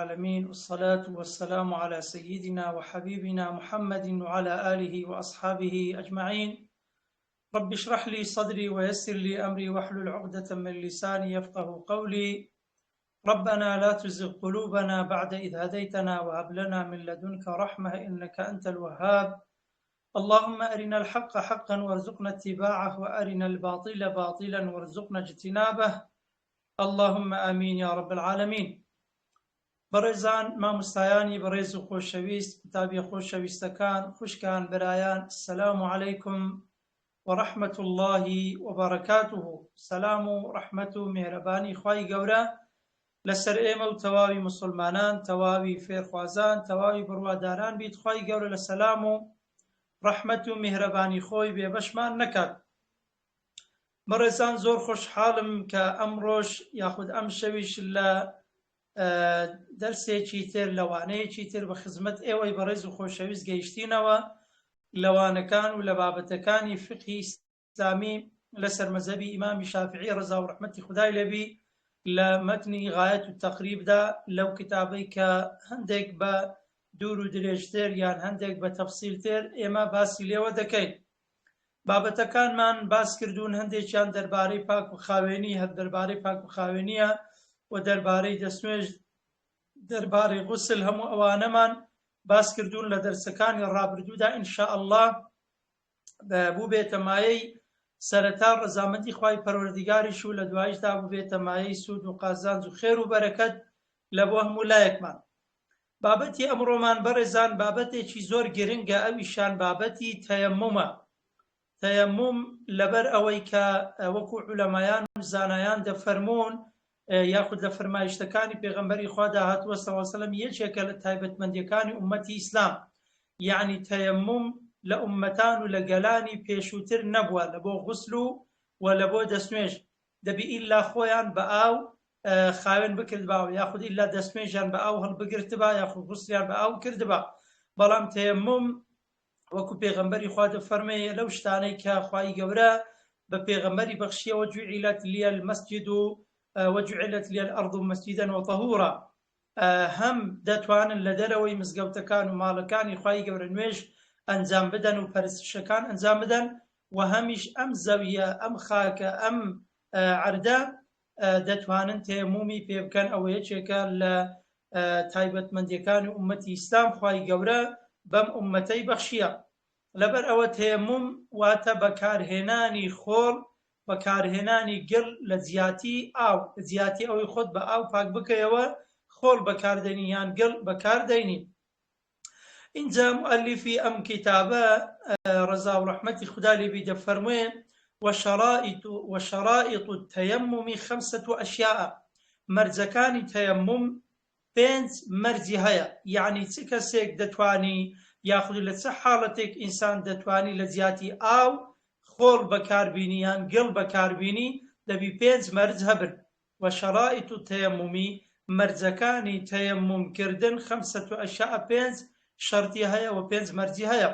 العالمين، والصلاة والسلام على سيدنا وحبيبنا محمد وعلى آله وأصحابه أجمعين. رب اشرح لي صدري ويسر لي أمري واحلل عقدة من لساني يفقه قولي. ربنا لا تزغ قلوبنا بعد إذ هديتنا وهب لنا من لدنك رحمة إنك أنت الوهاب. اللهم أرنا الحق حقا وارزقنا اتباعه وأرنا الباطل باطلا وارزقنا اجتنابه. اللهم آمين يا رب العالمين. بەڕێزان مامۆستایانی بەڕێز و خۆشەویست، کتابی خۆشەویستەکان، خوشکان، برایان، السلام عەلەیکم وەڕەحمەت الله وبەرەکاتوه. سەلام و ڕەحمەت و میهرەبانی خوای گەورە لەسەر ئێمە و تەواوی موسڵمانان، تەواوی فێرخوازان، تەواوی بڕواداران بیت. خوای گەورە لە سەلام و ڕەحمەت و میهرەبانی خۆی بێبەشمان نەکات. بەڕێزان زۆر خۆشحاڵم کە ئەمڕۆژ یاخود ئەم شەویش لە دەرسێکی تر، لەوانەیەکی تر بە خزمەت ئێوەی بەڕێز و خۆشەویست گەیشتینەوە لەوانەکان و لە بابەتەکانی فقهی ئیسلامی لەسەر مەذهبی ئیمامی شافعی ڕەزا و ڕەحمەتی خودای لێبی لە مەتنی غایەت و تەقریبدا، لەو کتابەی کە هەندێک بە دوور و درێژتر یان هەندێک بە تەفسیلتر ئێمە باسی لێوە دەکەین. بابەتەکانمان باس کردوون، هەندێکیان دەربارەی پاک و خاوێنی، هەر دەربارەی پاک و خاوێنیە و دەربارەی دەستنوێژ، دەربارەی غوسل، هەموو ئەوانەمان باس کردوون لە دەرسەکانی ڕابردوودا. ئینشا ئەڵڵا بوو بێتە مایەی سەرەتا ڕەزامەندی خوای پەروەردیگاریش و لە دوایشدا بوو بێتە مایەی سوود و قازانج و خێر و بەرەکەت لە بۆ هەموو لایەکمان. بابەتی ئەمڕۆمان بەڕێزان بابەتێکی زۆر گرنگە، ئەویشان بابەتی تەیەممومە. تەیەمموم لەبەر ئەوەی کە وەکو عولەمایان و زانایان دەفەرمون، یاخود لە فەرمایشتەکانی پێغەمبەری خوادا هاتووە سەڵڵەڵاهو عەلەیهی وسەلەم، یەکێکە لە تایبەتمەندیەکانی ئوممەتی ئیسلام. یعنی تەیەمموم لە ئوممەتان و لە گەلانی پێشووتر نەبووە لە بۆ غوسل و لە بۆ دەستنوێژ. دەبی ئیلا خۆیان بە ئاو خاوێن بکردباوە، یاخود ئیلا دەستنوێژیان بە ئاو هەڵبگرتبا، یاخود غوسلیان بە ئاو کردبا. بەڵام تەیەمموم وەکو پێغەمبەری خوا دەفەرمێ لەو شتانەی کە خوای گەورە بە پێغەمبەری بەخشیەوە جوعیلەت لیە المەسجد وجعلت لي الأرض مسجدا وطهورا، هەم دەتوانن لە دەرەوەی مزگەوتەکان و ماڵەکانی خوای گەورە نوێژ ئەنجام بدەن و پەرستشەکان ئەنجام بدەن، و هەمیش ئەم زەویە، ئەم خاکە، ئەم عەردە دەتوانن تەیەممومی پێ بکەن. ئەوە یەکێکە لە تایبەتمەندیەکانی ئوممەتی ئیسلام خوای گەورە بەم ئوممەتەی بەخشیە. لەبەر ئەوە تەیەمموم واتە بەکارهێنانی خۆڵ، بەکارهێنانی گڵ لە جیاتی ئاو، جیاتی ئەوەی خۆت بە ئاو پاک بکەیەوە، خۆڵ بەکاردێنی یان گڵ بەکاردێنی. اینجا مؤلفی ئەم کتابە ڕەزا و ڕەحمەتی خودا لێبی دەفەرموێ وشرائط التيمم 5 أشياء. مەرجەکانی تەیەمموم 5 مەرجی هەیە. یعنی چ کەسێک دەتوانی یاخود لە چه حاڵەتێک ئینسان دەتوانی لە جیاتی ئاو خۆڵ بەکاربینی یان گڵ بەکاربینی، دەبی 5 مەرج هەبن. وشرائط التيمم، مەرجەکانی تەیەممومکردن 5 أشياء، 5 شەرتی هەیە و 5 مەرجی هەیە.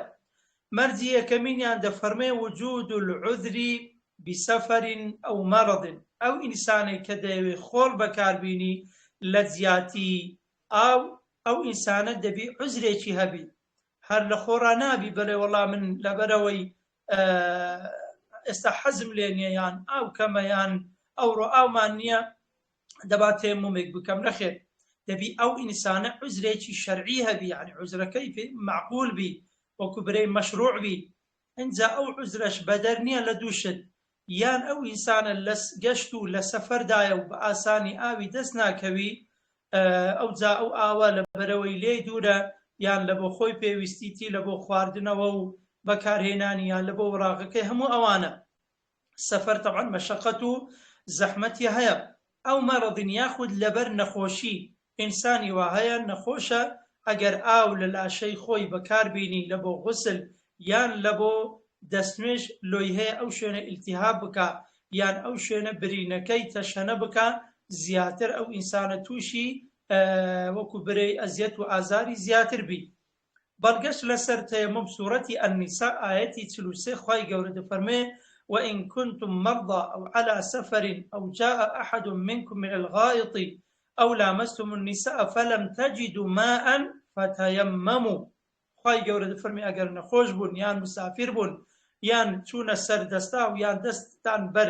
مەرجی یەکەمینیان دەفەرمێ وجود العذر بسفر أو مرض. ئەو ئینسانێک کە دەیەوێ خۆڵ بەکاربینی لە جیاتی ئاو، ئەو ئینسانە دەبی عوزرێکی هەبی، هەر لە خۆڕا نابی بەڵێ وەڵا من لەبەرەوەی ئێستا حەزم لێ نییە یان ئاو کەمە یان ئەوڕۆ ئاومان نییە دەبا تەیەممومێک بکەم. نەخێر، دەبی ئەو ئینسانە عوزرێکی شەرعی هەبی، یعنی عوزرەکەی معقول بی، وەکو برەی مەشروع بی. ئینجا ئەو عوزرەش بەدەر نییە لە دووشت، یان ئەو ئینسانە لە گەشت و لە سەفەردایە و بە ئاسانی ئاوی دەست ناکەوی، ئەوجا ئەو ئاوە لە بەرەوەی لێ دوورە، یان لە بۆ خۆی پێویستیتی لە بۆ خواردنەوە و بەکارهێنانی، یان لە بۆ وڕاقەکەی، هەموو ئەوانە سەفەر تەبعەن مەشەقەت و زەحمەتی هەیە. ئەو مەرەضین یاخود لەبەر نەخۆشی، ئینسانی وا هەیە نەخۆشە، ئەگەر ئاو لە لاشەی خۆی بەکاربینی لە بۆ غوسل یان لە بۆ دەستنوێژ، لۆی هەیە ئەو شوێنە ئیلتیهاب بکە یان ئەو شوێنە برینەکەی تەشەنە بکە، زیاتر ئەو ئینسانە تووشی وەکو برەی ئەزیەت و ئازاری زیاتر بی. بەڵگەشت لەسەر تەیەمموم سوورەتی ئەنیساء ئایەتی 43 خوای گەورە دەفەرمێ وإن كنتم مرضى أو على سفر أو جاء أحد منكم من الغائط أو لامستم النساء فلم تجدوا ماء فتيمموا. خی گەورە دەفەرمی ئەگەر نەخۆش بوون یان مسافر بوون یان چوونە سەر دەستا و یان دەستتان بەر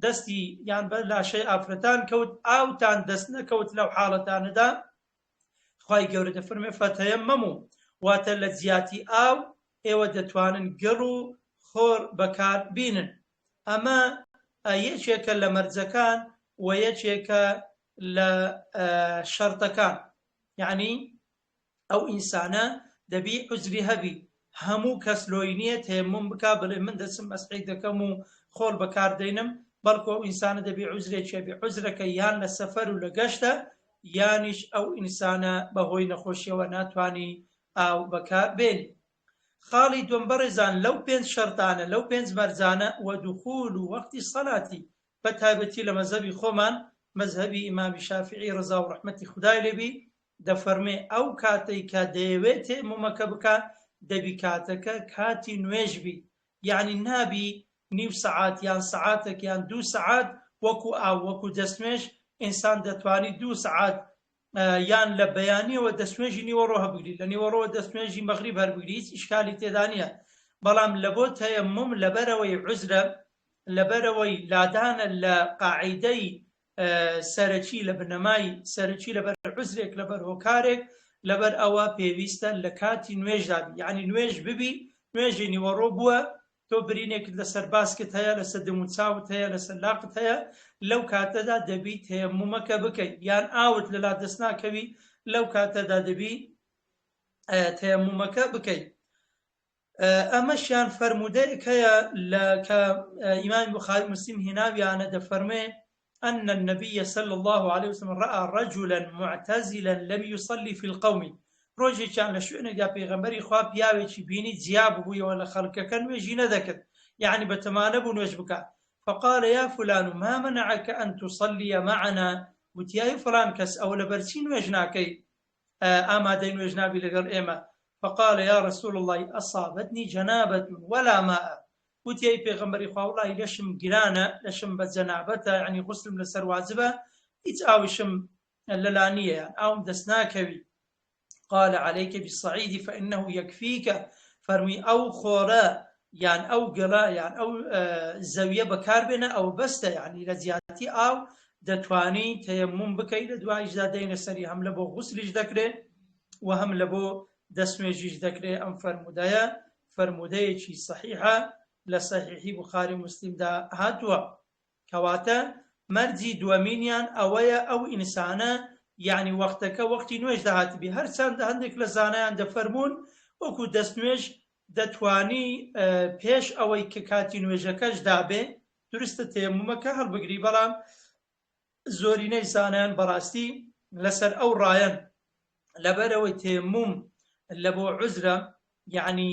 دەستی یان بەر لاشەی ئافرەتان کەوت ئاوتان دەست نەکەوت لەو حاڵەتانەدا خی گەورە دەفەرمێ فەتەیەممەموا واتە لە جیاتی ئاو ئێوە دەتوانن گەڕ و خۆر بەکار بینن. ئەمە یەکێکە لە مەرجەکان و یەکێکە لە شەرتەکان، یعنی ئەو ئینسانە دەبی عوزری هەبی. هەموو کەس لۆی نییە تەیەموم بکا بڵێ من دەچم مەسحی دەکەم و خۆڵ بەکاردێنم، بەڵکو ئەو ئینسانە دەبی عوزرێکی هەبی. عوزرەکە یان لە سەفەر و لە گەشتە یانیش ئەو ئینسانە بەهۆی نەخۆشیەوە ناتوانی ئاو بەکار بێنی. خاڵی دوم بەڕێزان لەو 5 شەرتانە لەو 5 مەرجانە و دوخول و وەختی سەلاتی بە تایبەتی لە مەزهەبی خۆمان مەزهەبی ئیمامی شافعی ڕەزا و ڕەحمەتی خودای لێبی دەفەرمێ ئەو کاتەی کە دەیەوێت تەیەمومەکە بکە دەبی کاتەکە کاتی نوێژ بی، یعنی نابی نیو سەعات یان سەعاتێک یان 2 سەعات وەکو ئاو وەکو دەستنوێژ ئینسان دەتوانی 2 سەعات یان لە بەیانیەوە دەستنوێژی نیوەڕۆ هەبگری لە نیوەڕۆ دەستنوێژی مەغریب هەربگری هیچ ئیشکالی تێدا نییە. بەڵام لە بۆ تەیەموم لەبەرەوەی عوزرە لەبەرەوەی لادانە لە قاعیدەی سەرەکی لە بنەمای سەرەکی لەبەر عوزرێک لەبەر هۆکارێک لەبەر ئەوە پێویستە لە کاتی نوێژدا بی، یعنی نوێژ ببی نوێژی نیوەڕۆ بووە تۆ برینێکت لەسەر باسکت هەیە لەسەر دەم و چاوت هەیە لەسەر لاقت هەیە لەو کاتەدا دەبی تەیەمومەکە بکەیت، یان ئاوت لەلا دەست ناکەوی لەو کاتەدا دەبی تەیەمومەکە بکەیت. ئەمەشیان فەرمودەیەک هەیە کە ئیمامی بوخاری مسلم هێناویانە دەفەرمێ أن النبي صلى الله عليه وسلم رأى رجلا معتزلا لم يصلي في القوم. ڕۆژێ چیان لە شوێنێکدا پێغەمبەری خوا پیاوێکی بینی جیاب بوویەوە لە خەڵکەکە نوێژی نەدەکرد، یعنی بەتەمانە بوو نوێژ بکات. فقال يا فلان ما منعك أن تصلي معنا؟ وتیای فلان کەس ئەو لەبەرچی نوێژ ناکەی ئامادەی نوێژ نابی لەگەڵ ئێمە؟ فقال يا رسول الله أصابتني جنابة ولا ماء. وتیای پێغەمبەری خوا وڵی لەشم گرانە لەشم بە جەنابەتە، یعنی غوسلم لەسەر واجبە هیچ ئاویشم لەلا نییە یان ئاوم دەست ناکەوی. قال عليك بالصعيد فإنه يكفيك. فەرمی ئەو خۆرە یان ئەو گەڵە یان ئەو زەویە بەکار بێنە ئەو بەستە، یعنی لە جیاتی ئاو دەتوانی تەیەموم بکەیت لە دوایشدا دەینە سەری هەم لە بۆ غوسلیش دەکرێت و هەم لە بۆ دەستنوێژیش دەکرێت. ئەم فەرمودەیە فەرمودەیەکی صحیحە لە صحیحی بوخاری مسلمدا هاتووە. کەواتە مەرجی دووەمینیان ئەوەیە ئەو ئینسانە یعنی وەختەکە وەختی نوێژ داهاتبی. هەرچەندە هەندێک لە زانایان دەفەرمون وەکو دەستنوێژ دەتوانی پێش ئەوەی کە کاتی نوێژەکەش دابێ درستە تەیەمومەکە هەڵبگری، بەڵام زۆرینەی زانایان بەڕاستی لەسەر ئەو ڕایەن لەبەرەوەی تەیەموم لە بۆ عوزرە یعنی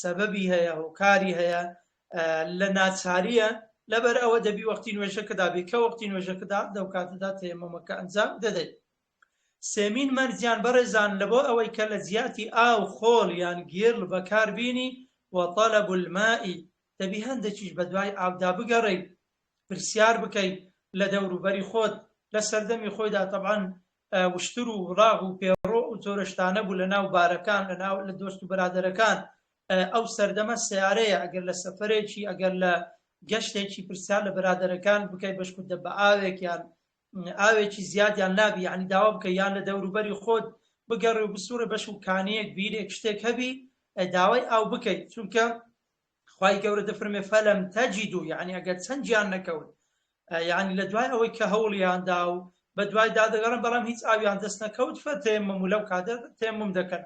سەبەبی هەیە هۆکاری هەیە لە ناچاریە لەبەر ئەوە دەبی وەختی نوێژەکەدا بێ کە وەختی نوێژەکەدا دەو کاتەدا تەیەمومەکە ئەنجام دەدەیت. سێمین مەرجیان بەڕێزان لە بۆ ئەوەی کە لە جیاتی ئاو خۆڵ یان گێرڵ بەکار بینی وەطەلەب الماء دەبی هەندێکیش بە دوای ئاودا بگەڕێیت، پرسیار بکەیت لە دەوروبەری خۆت لە سەردەمی خۆیدا تەبعاً وشتر و ڕاغ و پێڕۆ و زۆرە شتانە بوو لە ناو بارەکان لە دۆست و بەرادەرەکان. ئەو سەردەمە سیارەیە ئەگەر لە سەفەرێکی ئەگەر لە گەشتێکی پرسیار لە بەرادەرەکان بکەیت بەشکودە بە ئاوێک یان ئاوێکی زیادیان نابی، یعنی داوا بکە یان لە دەوروبەری خۆت بگەڕێ و بسوورە بەش و کانەیەک بیرێک شتێک هەبی داوای ئاو بکەیت، چونکە خوای گەورە دەفەرمێ فەلەم تەجیدوا، یعنی ئەگەر چەندیان نەکەوت یعنی لە دوای ئەوەی کە هەوڵیاندا و بە دوای دادەگەڕن بەڵام هیچ ئاویان دەست نەکەوت فەتەیەممەموا لەو کاتە تەیەمموم دەکەن،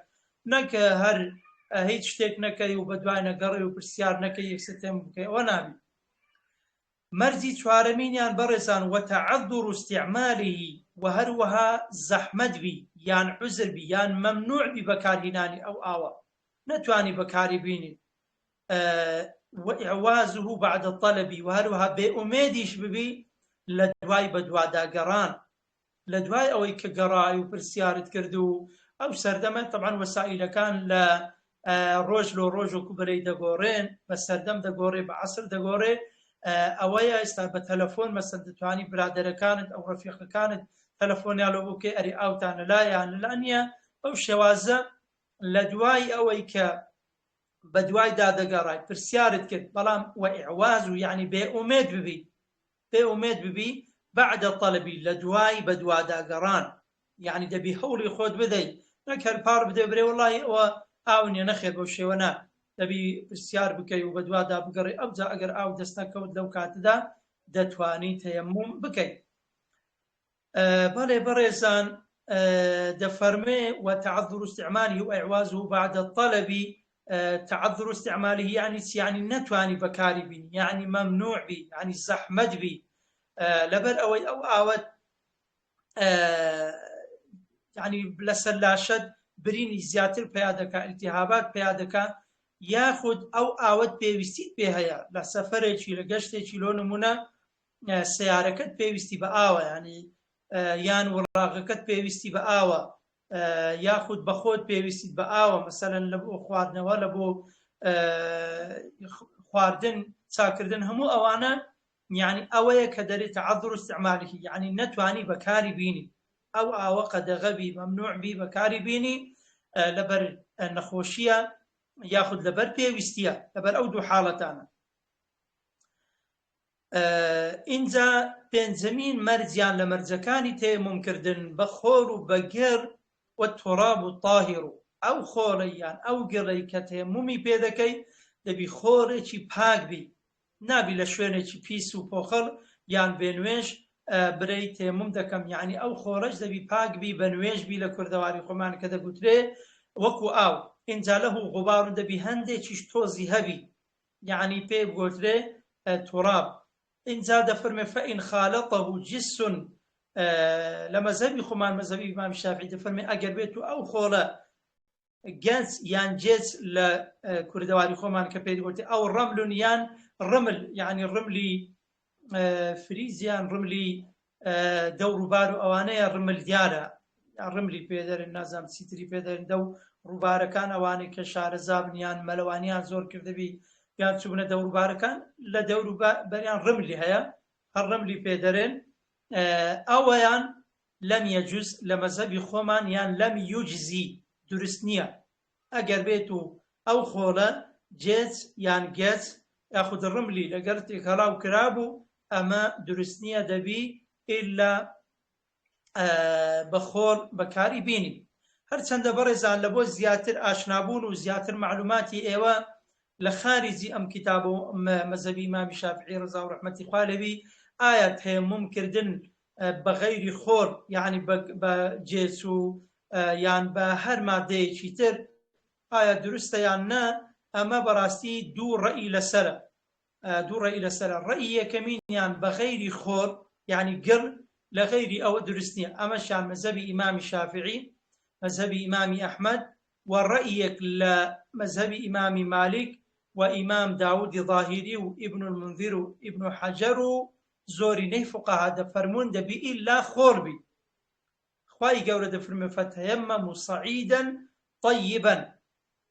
نەکە هەر هیچ شتێک نەکەی و بە دوای نەگەڕێ و پرسیار نەکەی یەکسەر تەیەمموم بکەی، ئەوە نابی. مەرجی چوارەمینیان بەڕێزان وتەعەذر استعماله و هەروەها زەحمەت بی یان عوزر بی یان مەمنوع بی بەکارهێنانی ئەو ئاوە نەتوانی بەکاری بینی. وإعوازه بعد الطلب و هەروەها بێئومێدیش ببی لە دوای بە دواداگەڕان، لە دوای ئەوەی کە گەڕای و پرسیارت کرد و ئەو سەردەمە تەبعاً وەسائیلەکان لە ڕۆژ لۆ ڕۆژ وەکو بەرەی دەگۆڕێن، بە سەردەم دەگۆڕێ بە عەسر دەگۆڕێ. ئەوەیە ئێستا بە تەلەفۆن مەسەن دەتوانی برادەرەکانت ئەو ڕەفیقەکانت تەلەفۆنیان لە بووکەی ئەری ئاوتانە لایەن لانیە ئەو شێوازە لە دوای ئەوەی کە بە دوای دادەگەڕای پرسیارت کرد بەڵام وەئیعواز و یعنی بێئومێد ببی بێئومێد ببی بعد طلبی لە دوای بە دواداگەڕان یعنی دەبی هەوڵی خۆت بدەیت نەک هەر پار بدەی برێ وەڵای ئەوە ئاو نیە نەخێر بەو شێوە نا دەبی پرسیار بکەی و بە دوادا بگەڕی ئەوجا ئەگەر ئاو دەست نەکەوت لەو کاتەدا دەتوانی تەیەموم بکەیت. بەڵێ بەڕێزان دەفەرمێ وتعذر استعماله وإعوازه بعد الطلب تعذر استعماله يعني نتواني بكاري بي يعني ممنوع بي يعني زحمت بي لبر أوي أو آوت يعني لسلاشد بريني زياتر بيادكا التهابات بيادكا ياخد أو آوت بيوستيت بيهايا لسفريشي لقشتيشي لو نمونا سياركت بيوستي بآوة يعني یان وڵاغەکەت پێویستی بە ئاوە یاخود بەخۆت پێویستیت بە ئاوە مەسەلەن لە بۆ خواردنەوە لە بۆ خواردن چاکردن هەموو ئەوانە یعنی ئەوەیە کە دەرێت تعذر استعماله یعنی نەتوانی بەکاری بینی ئەو ئاوە قەدەغەبی مەمنوع بی بەکاری بینی لەبەر نەخۆشیە یاخود لەبەر پێویستیە لەبەر ئەو دوو حاڵەتانە. اینجا پێنجەمین مەرجیان لە مەرجەکانی تەیەمومکردن بە خۆڵ و بەگەر وەتوڕاب و طاهر و ئەو خۆڵەیان ئەو گەڕەی کە تەیەمومی پێ دەکەی دەبی خۆڕێکی پاک بی نابی لە شوێنێکی پیس و پۆخەڵ یان بێنوێژ برەی تەیەموم دەکەم یعنی ئەو خۆڕەش دەبی پاک بی بە نوێژ بی لە کوردەواری خۆمان کە دەگوترێ وەکو ئاو اینجا لەه غوبار و دەبی هەندێکیش تۆزی هەبی یعنی پێ بگوترێ توڕاب. اینجا دەفەرمێ فەئین خالەتەه جس لە مەذهبی خۆمان مەذهبی ئیمام شافعی دەفەرمێ ئەگەر بێت و ئەو خۆڵە گەنج یان جێچ لە کوردەواری خۆمان کە پێی دەگوتێ ئەو ڕەملون یان ڕمل یعنی ڕملی فریزیان ڕملی دەوروبار و ئەوانەیە ڕمل دیارە ڕملی پێدەرن نازام چیتری پێدەرن دەو ڕووبارەکان ئەوانەی کە شارەزابن یان مەلەوانیان زۆر کردبی یان چوونە دەوروبارەکان لە دەوروبەریان ڕملی هەیە هەر ڕملی پێدەرێن ئەوەیان لەم یەجوز لە مەذهبی خۆمان یان لەم یوجزی دروست نییە ئەگەر بێت و ئەو خۆڵە جێچ یان گەچ یاخود ڕملی لەگەر تێکەڵاو کرابوو ئەمە دروست نییە دەبی ئیلا بە خۆڵ بەکاری بینی. هەرچەندە بەڕێزان لە بۆ زیاتر ئاشنابوون و زیاتر معلوماتی ئێوە لە خارجی ئەم کتاب و مەذهبی ئیمامی شافعی ڕەزا و ڕەحمەتی خوا لەبی ئایا تەیەمومکردن بە غەیری خۆڵ یعنی بە جێچ و یان بە هەر مادەیەکی تر ئایا دروستە یان نە ئەمە بەڕاستی دوو ڕەئی لەسەرە ڕەئی یەکەمینیان بە غەیری خۆڵ یعنی گڕ لە غەیری ئەوە دروست نییە ئەمەشان مەذهبی ئیمامی شافعی مەذهبی ئیمامی ئەحمەد و ڕەئیەک لە مەذهبی ئیمامی مالک و ئیمام داودی ظاهری و ئیبن المنذر و ئیبن حەجەر و زۆرینەی فوقەها دەفەرمون دەبی ئیلا خۆڵ بی. خوای گەورە دەفەرمێ فەتەیەمەموا صەعیدەن طەیبەن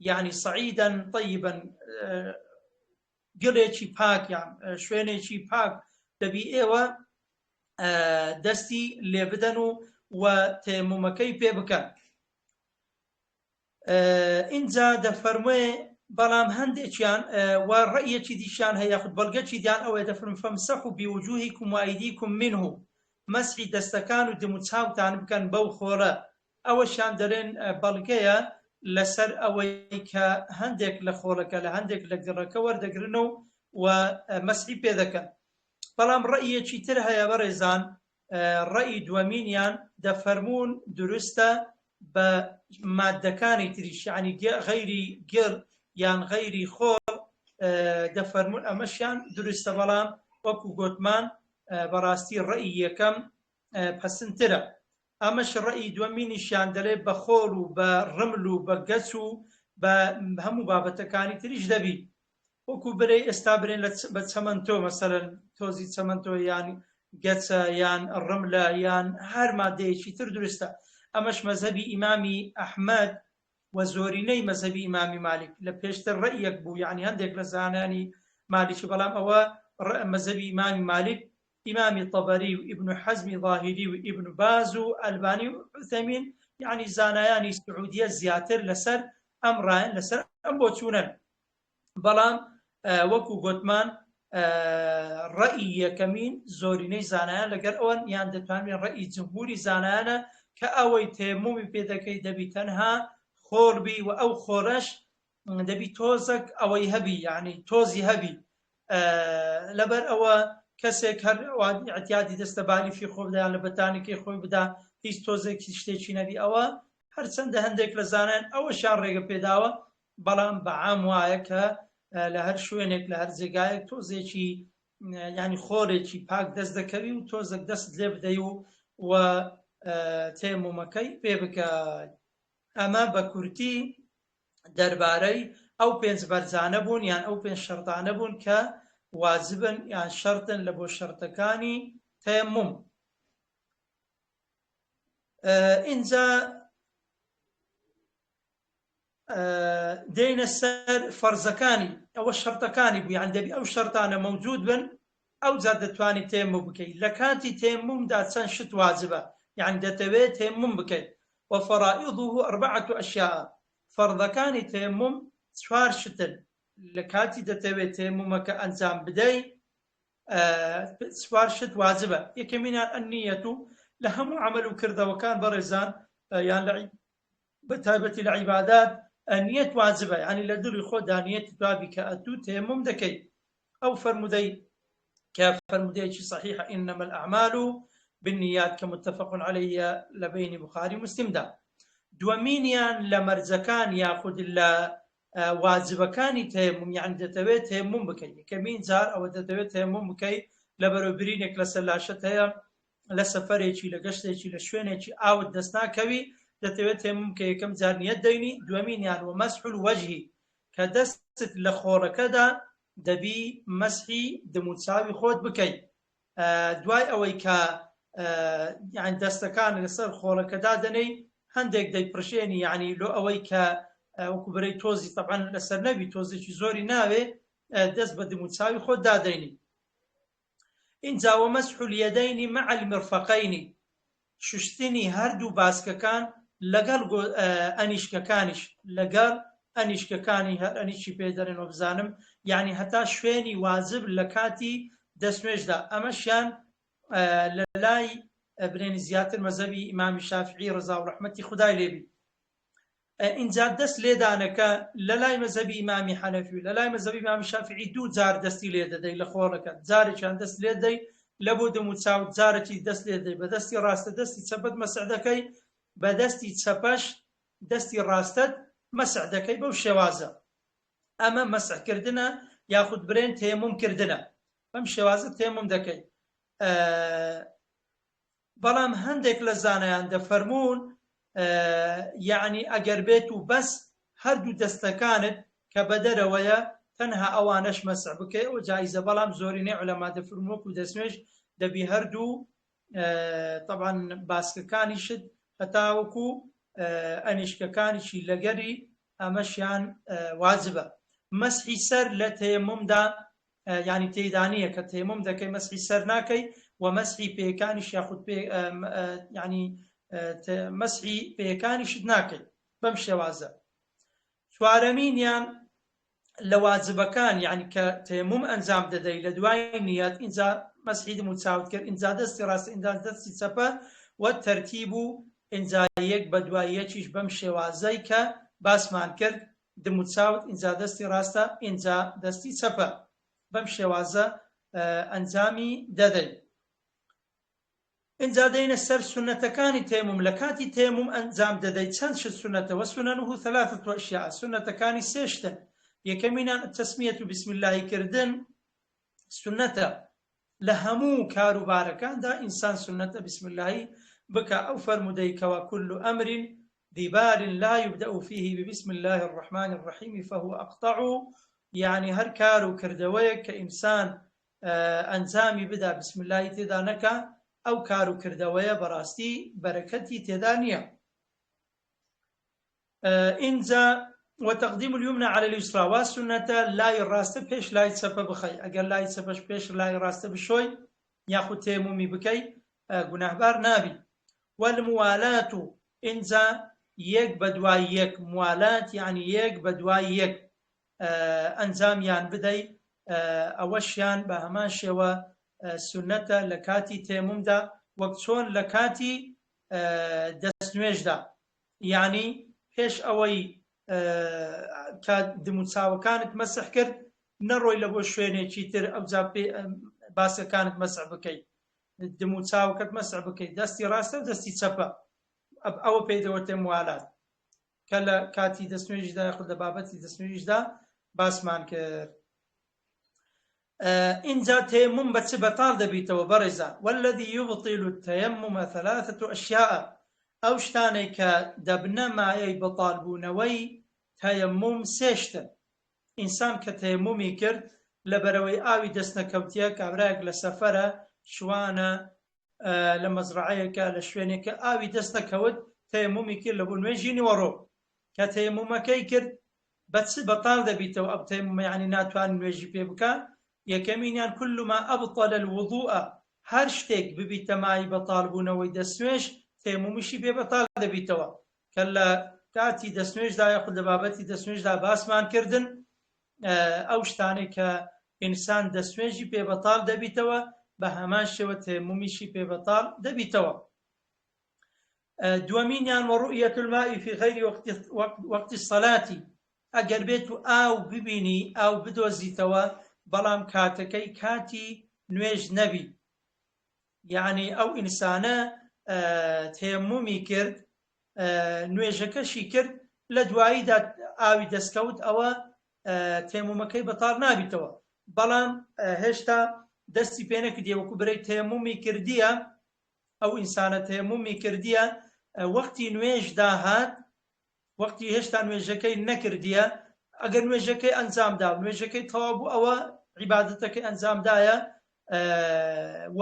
یعنی صەعیدەن طەیبەن گڵێکی پاک یان شوێنێکی پاک دەبی ئێوە دەستی لێ بدەن و تەیەمومەکەی پێ بکەن. اینجا دەفەرموێ بەڵام هەندێکیان و ڕەئیەکی دیشان هەیە خود بەڵگەکی دیان ئەوەیە دەفەرمێ فەمسەحوا بوجوهکم وئەیدیکم منه مەسحی دەستەکان و دم و چاوتان بکەن بەو خۆڵە ئەوەشان دەرێن بەڵگەیە لەسەر ئەوەی کە هەندێک لە خۆڵەکە لە هەندێک لە گڕەکە وەردەگرن و مەسحی پێ دەکەن. بەڵام ڕەئیەکی تر هەیە بەڕێزان ڕەئی دووەمینیان دەفەرمون دروستە بە مادەکانی تریش یعنی غەیری گڕ یان غەیری خۆڵ دەفەرمون ئەمەشیان دروستە بەڵام وەکو گوتمان بەڕاستی ڕەئی یەکەم پەسندترە. ئەمەش ڕەئی دووەمینیشیان دەڵێ بە خۆڵ و بە ڕمل و بە گەچ و بە هەموو بابەتەکانی تریش دەبی وەکو برێ ئێستا برێن بە چەمەندۆ مەسەلەن تۆزی چەمەندۆ یان گەچە یان ڕملە یان هەر مادەیەکی تر دروستە. ئەمەش مەذهبی ئیمامی ئەحمەد و زۆرینەی مەذهبی ئیمامی مالک لە پێشتر ڕەئیەک بوو یعنی هەندێک لە زانانی مالیکی بەڵام ئەوە مەذهبی ئیمامی مالک إمام طبري وابن حزم ظاهري وابن باز وألباني وعثيمين يعني زانایانی سعودية زیاتر لەسەر ئەمڕایەن لەسەر ئەم بۆچوونەن بەڵام وەکو گوتمان ڕەئی یەکەمین زۆرینەی زانایان لەگەر ئەوەن یان دەتوانین ڕەئی جمهوری زانایانە کە ئەوەی تێمومی پێ دەکەی دەبی تەنها خۆربی و ئەو خۆرەش دەبی تۆزێک ئەوەی هەبی یعنی تۆزی هەبی لەبەر ئەوە کەسێک هەر ئەتیادی دەستە بالیفی خۆ بدایان لە بەتانێکی خۆی بدا هیچ تۆزێکی شتێکی نەبی ئەوە هەرچەندە هەندێک لە زانایان ئەوەشیان ڕێگە پێداوە بەڵام بەعام وایە کە لە هەر شوێنێک لە هەر جێگایەک تۆزێکی ینی خۆرێکی پاک دەست دەکەوی و تۆزێک دەست لێ بدەی و تێمومەکەی پێ بکە. ئەمە بە کورتی دەربارەی ئەو پێنج بەرزانە بوون یان ئەو پێنج شەرتانە بوون کە واجبن یان شەرتن لە بۆ شەرتەکانی تەیەموم. اینجا دێنە سەر فەرزەکانی ئەوە شەرتەکانی بوو یان دەبی ئەو شەرتانە مەوجود بن ئەو جا دەتوانیت تەیەموم بکەیت. لە کاتی تەیەمومدا چەند شت واجبە یان دەتەوێت تەیەموم بکەیت. وفرائضه 4 أشياء فرضەکانی تەیەموم 4 شتن لە کاتی دەتەوێت تەیەمومەکە ئەنجام بدەی 4 شت واجبە. یەکەمینیان ئەنیەت و لە هەموو عەمەل و کردەوەکان بەڕێزان یان بەتایبەتی لە عیبادات نیەت واجبە یعنی لە دڵی خۆدا نیەتی توابی کە ئەتوو تەیەموم دەکەیت. ئەو فەرمودەی کە فەرمودەیەکی صحیحە ئینەمە الأعمال بالنیات کە متفق عليه لە بینی بوخاری مسلمدا. دووەمینیان لە مەرجەکان یاخود لە واجبەکانی تەیەموم یعنی دەتەوێت تەیەموم بکەیت. یەکەمین جار ئەوە دەتەوێت تەیەموم بکەیت لە بەرەوبرینێک لەسەر لاشت هەیە لە سەفەرێکی لە گەشتێکی لە شوێنێکی ئاوت دەست ناکەوی دەتەوێت تەیەموم کە یەکەم جار نیەت دەینی. دووەمینیان ومەسح الوەجهی کە دەستت لە خۆڕەکەدا دەبی مەسحی دموچاوی خۆت بکەیت. دوای ئەوەی کە یعنی دەستەکان لەسەر خۆڵەکەدا دەنەی هەندێک دەیپڕشێنی یعنی لۆ ئەوەی کە وەکو بەرەی تۆزی تەبعاً لەسەر نەبی تۆزێکی زۆری ناوێ دەست بە دموچاوی خۆت دادەینی. اینجا ومەسح اليدين مع المرفقين شوشتنی هەردوو باسکەکان لەگەڵ ئەنیشکەکانیش لەگەڵ ئەنیشکەکانی هەر ئەنیشی پێدەرێنەوە بزانم یعنی هەتا شوێنی واجب لە کاتی دەستنوێژدا. ئەمەشیان لە لای برێنی زیاتر مەزەبی ئیمامی شافعی ڕزا و ڕەحمەتی خودای لێبی. اینجا دەست لێدانەکە لە لای مەزەبی ئیمامی حەنەفی و لە لای مەزەبی ئیمامی شافعی دوو جار دەستی لێ دەدەی لە خۆڕەکە جارێکیان دەست لێ دەی لە بۆ دەموچاو جارێکی دەست لێ دەی بە دەستی ڕاستە دەستی چەپەت مەسح دەکەی بە دەستی چەپەش دەستی ڕاستەت مەسح دەکەی بەو شێوازە. ئەمە مەسحکردنە یاخود برێن تەیەموم کردنە بەم شێوازە تەیەموم دەکەی. بەڵام هەندێک لە زانایان دەفەرمون یعنی ئەگەر بێت و بەس هەردوو دەستەکانت کە بە دەرەوەیە تەنها ئەوانەش مەسح بکەی ئەوە جایزە. بەڵام زۆرینەی عولەما دەفەرمون وەکو دەستنوێژ دەبی هەردوو طبعاً باسکەکانیشت هەتا وەکو ئەنیشکەکانیشی لەگەری ئەمەشیان واجبە. مەسحی سەر لە تەیەمومدا یعنی تێدانیە کە تەیەموم دەکەی مەسحی سەر ناکەی و مەسحی پێیەکانیش یاخود یعنی مەسحی پێیەکانیشت ناکەی بەم شێوازە. چوارەمینیان لە واجبەکان یعنی کە تەیەموم ئەنجام دەدەی لە دوای نیەت اینجا مەسحی دموچاوت کرد اینجا دەستی ڕاستە اینجا دەستی چەپە و تەرتیب و اینجا یەک بە دوای یەکیش بەم شێوازەی کە باسمان کرد دموچاوت اینجا دەستی ڕاستە اینجا دەستی چەپە بەم شێوازە ئەنجامی دەدەی. اینجا دەینە سەر سونەتەکانی تەیەموم لە کاتی تەیەموم ئەنجام دەدەی چەند شت سونەتەوە سونەنه 3 ئەشیاء سونەتەکانی 3 شتن. یەکەمینان تەسمیەت و بسم اللهی کردن سونەتە لە هەموو کاروبارەکاندا ئینسان سونەتە بسم اللهی بکە. ئەو فەرمودەی کەوا كل أمر ذي بال لا يبدأ فيه ببسم الله الرحمن الرحيم فهو أقطع يعني هەر کار و کردەوەیەک کە ئینسان ئەنجامی بدا بسم اللهی تێدا نەکا ئەو کار و کردەوەیە بەڕاستی بەرەکەتی تێدا نییە. اینجا وتقديم اليمنى على اليسرى وسنة لای ڕاستە پێش لای چەپە بخەی ئەگەر لای چەپەش پێش لای ڕاستە بشۆی یاخود تێمومی بکەی گوناهبار نابی. والموالات ئینجا یەک بە دوای یەک، موالات یعنی یەک بە دوای یەک ئەنجامیان بدەی، ئەوەشیان بە هەمان شێوە سونەتە لە کاتی تێمومدا وەک چۆن لە کاتی دەستنوێژدا، یعنی پێش ئەوەی دم و چاوەکانت مەسح کرد نەڕۆی لە بۆ شوێنێکی تر ئەوجا باسەکانت مەسح بکەیت، دم و چاوکت مەسح بکەیت، دەستی ڕاستە و دەستی چەپە، ئەوە پێی دەوتێ موالات کە لە کاتی دەستنوێژدا یاخود لە بابەتی دەستنوێژدا باسمان کرد. اینجا تەیەموم بە چ بەتاڵ دەبیتەوە بەڕێزان؟ والذی یبطل التەیەموم ثلاثة أشیاء، ئەو شتانەی کە دەبنە مایەی بەتاڵبوونەوەی تەیەموم سێشتن. ئینسان کە تەیەمومی کرد لەبەرەوەی ئاوی دەست نەکەوتیە، کابراەک لە سەفەرە شوانە لە مەزرعەیەکە لە شوێنێکە ئاوی دەست نەکەوت تەیەمومی کرد لە بۆ نوێژی نیوەڕۆ، کە تەیەمومەکەی کرد بە چ بەتاڵ دەبیتەوە ئەو تەیەمومە، یعنی ناتوان نوێژی پێ بکە؟ یەکەمینیان كل ما أبطل الوضوء، هەر شتێک ببیتە مای بەتاڵبوونەوەی دەستنوێژ تەیەمومیشی بێ بەتاڵ دەبیتەوە، کە لە کاتی دەستنوێژدا یاخود لە بابەتی دەستنوێژدا باسمان کردن ئەو شتانەی کە ئینسان دەستنوێژی پێ بەتاڵ دەبیتەوە بە هەمان شێوە تەیەمومیشی پێ بەتاڵ دەبیتەوە. دووەمینیان وەڕوئیەت الماء في غەیری وەقتی الصەلاتی، ئەگەر بێت و ئاو ببینی ئاو بدۆزیتەوە بەڵام کاتەکەی کاتی نوێژ نەبی، یعنی ئەو ئینسانە تەیەمومی کرد نوێژەکەشی کرد لە دواییدا ئاوی دەستکەوت، ئەوە تەیەمومەکەی بەتاڵ نابیتەوە، بەڵام هێشتا دەستی پێ نەکردیە وەکو برەی تەیەمومی کردیە، ئەو ئینسانە تەیەمومی کردیە وەقتی نوێژ داهات، وەقتی هێشتا نوێژەکەی نەکردیە، ئەگەر نوێژەکەی ئەنجامدا و نوێژەکەی تەواو بوو ئەوە عیبادەتەکەی ئەنجامدایە و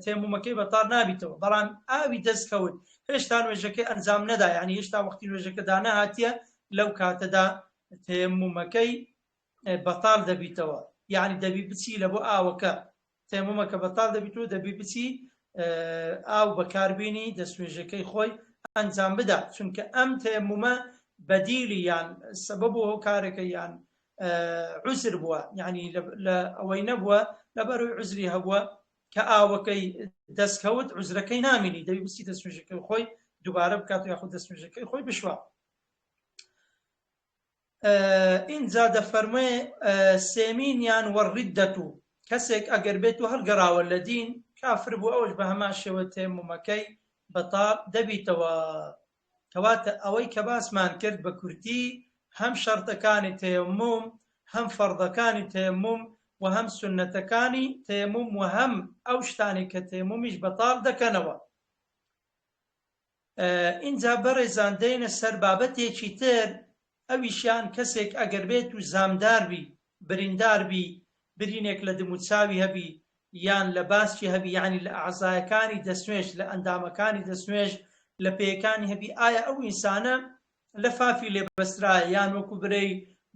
تەیەمومەکەی بەتاڵ نابیتەوە، بەڵام ئاوی دەستکەوت هێشتا نوێژەکەی ئەنجام نەدا، یعنی هێشتا وەقتی نوێژەکەدا نەهاتیە، لەو کاتەدا تەیەمومەکەی بەتاڵ دەبیتەوە، یعنی دەبی بچی لە بۆ ئاوەکە، تەیەمومەکە بەتاڵ دەبیتەوە دەبی بچی ئاو بەکاربینی دەستنوێژەکەی خۆی ئەنجام بدا، چونکە ئەم تەیەمومە بەدیلی یان سەبەب بۆ کارێکە یان عوزر بووە، یعنی لە ئەوەی نەبووە لەبەروی عوزری هەبووە کە ئاوەکەی دەستکەوت عوزرەکەی نامینی، دەبی بچی دەستنوێژەکەی خۆی دووبارە بکات و یاخود دەستنوێژەکەی خۆی بشوە. ئینجا دەفەرمێ سێمینیان وەڕیدەت، و کەسێک ئەگەر بێت و هەڵگەڕاوە لە دین کافر بوو، ئەوش بە هەمان شێوە تەیەمومەکەی بەتاڵ دەبیتەوە. کەواتە ئەوەی کە باسمان کرد بە کورتی هەم شەرتەکانی تەیەموم، هەم فەرضەکانی تەیەموم و هەم سونەتەکانی تەیەموم و هەم ئەو شتانی کە تەیەمومیش بەتاڵ دەکەنەوە. ئینجا بەڕێزان دەینە سەر بابەتێکی تر، ئەویشیان کەسێک ئەگەر بێت و زامدار بی، بریندار بی، برینێک لە دم و چاوی هەبی یان لە باسکی هەبی، یعنی لە ئەعزایەکانی دەستنوێژ، لە ئەندامەکانی دەستنوێژ، لە پێیەکانی هەبی، ئایا ئەو ئینسانە لەفافی لێبەسترایە یان وەکو برەی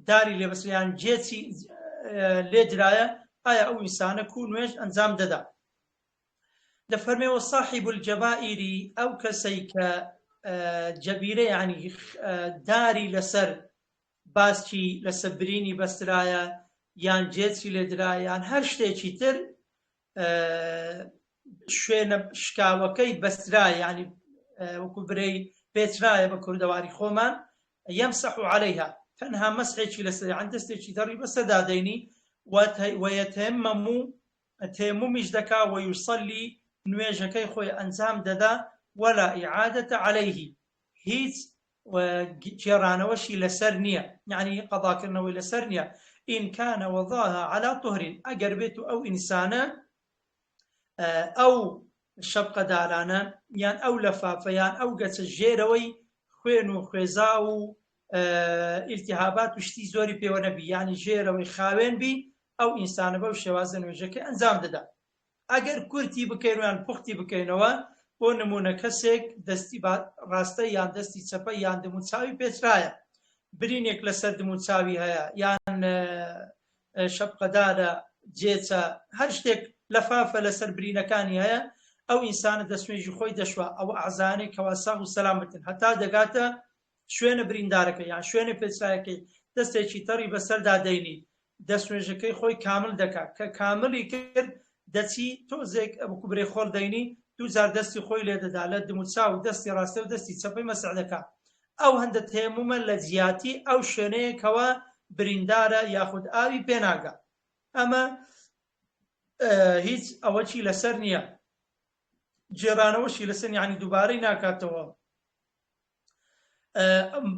داری لێبەسترا یان جێچی لێدرایە، ئایا ئەو ئینسانە کو نوێژ ئەنجام دەدا؟ دەفەرمێەوە صاحب الجەبائیری، ئەو کەسەی کە جەبیرە یعنی داری لەسەر باسکی لەسەر برینی بەسترایە یان جێچی لێدرایە یان هەر شتێکی تر شوێنە شکاوەکەی بەسترایە، یعنی وەکو برەی پێچرایە بە کوردەواری خۆمان، یەمسەح عەلەیها، تەنها مەسحێکی لەسەر یان دەستێکی دەڕی بەسەردا دەینی وەیەتەیەمەم، تەیەمومیش دەکا وەیوسەلی، نوێژەکەی خۆی ئەنجام دەدا، وەلا ئیعادەتە عەلەیهی، هیچ گێڕانەوەشی لەسەر نییە، یعنی قەضاکردنەوەی لەسەر نییە. ئین کانە وەضاها عەلا طهرین، ئەگەر بێت و ئەو ئینسانە ئەو شەبقەدارانە یان ئەو لەفافە یان ئەو گەچە ژێرەوەی خوێن و خوێزا و ئیلتیهابات و شتی زۆری پێوە نەبی، یعنی ژێرەوەی خاوێن بی، ئەو ئینسانە بەو شێوازە نوێژەکەی ئەنجام دەدا. ئەگەر کورتی بکەین یان پوختی بکەینەوە، بۆ نمونە کەسێک دەستی ڕاستە یان دەستی چەپە یان دم و چاوی پێچرایە، برینێک لەسەر دم و چاوی هەیە یان شەبقەدارە، جێچە، هەر شتێک لەفافە لەسەر برینەکانی هەیە ئەو ئینسانە دەستنوێژی خۆی دەشوا ئەو ئەعزانەی کەوا ساغ و سەلامەتن هەتا دەگاتە شوێنە بریندارەکە یان شوێنە پێچرایەکەی دەستێکی تەڕی بەسەردا دەینی دەستنوێژەکەی خۆی کامل دەکات کە کاملی کرد دەچی تۆزێک وەکو برێ خۆڵ دەینی دووجار دەستی خۆی لێ دەدا لە دموچاو و دەستی ڕاستە و دەستی چەپەی مەسح دەکات ئەو هەندە تێمومە لە جیاتی ئەو شوێنەیەکەوە بریندارە یاخود ئاوی پێناگات ئەمە هیچ ئەوەی لەسەر نییە جێرانەوەشی لەسەر یعنی دووبارەی ناکاتەوە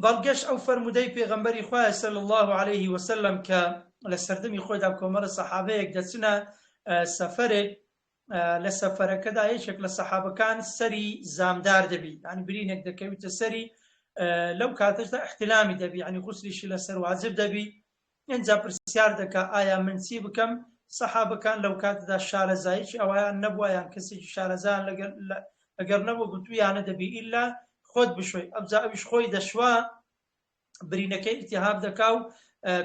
بەڵگەش ئەو فەرمودەی پێغەمبەری خوایە صلی الله عليه وسلم کە لە سەردەمی خۆیدا کۆمەڵە سەحابەیەک دەچنە سەفەرێک لە سەفەرەکەدا یەکێک لە سەحابەکان سەری زامدار دەبی یعنی برینێک دەکەوێتە سەری لەو کاتەشدا احتلامی دەبی یعنی غوسلیشی لەسەر واجب دەبی اینجا پرسیار دەکا ئایا من چی بکەم سەحابەکان لەو کاتەدا شارەزاییی ئەویان نەبووە یان کەسێکی شارەزایان لەگەر نەبوو گوتویانە دەبی ئیلا خۆت بشۆی ئەبجا ئەویش خۆی دەشوا برینەکەی ئیتیهاب دەکا و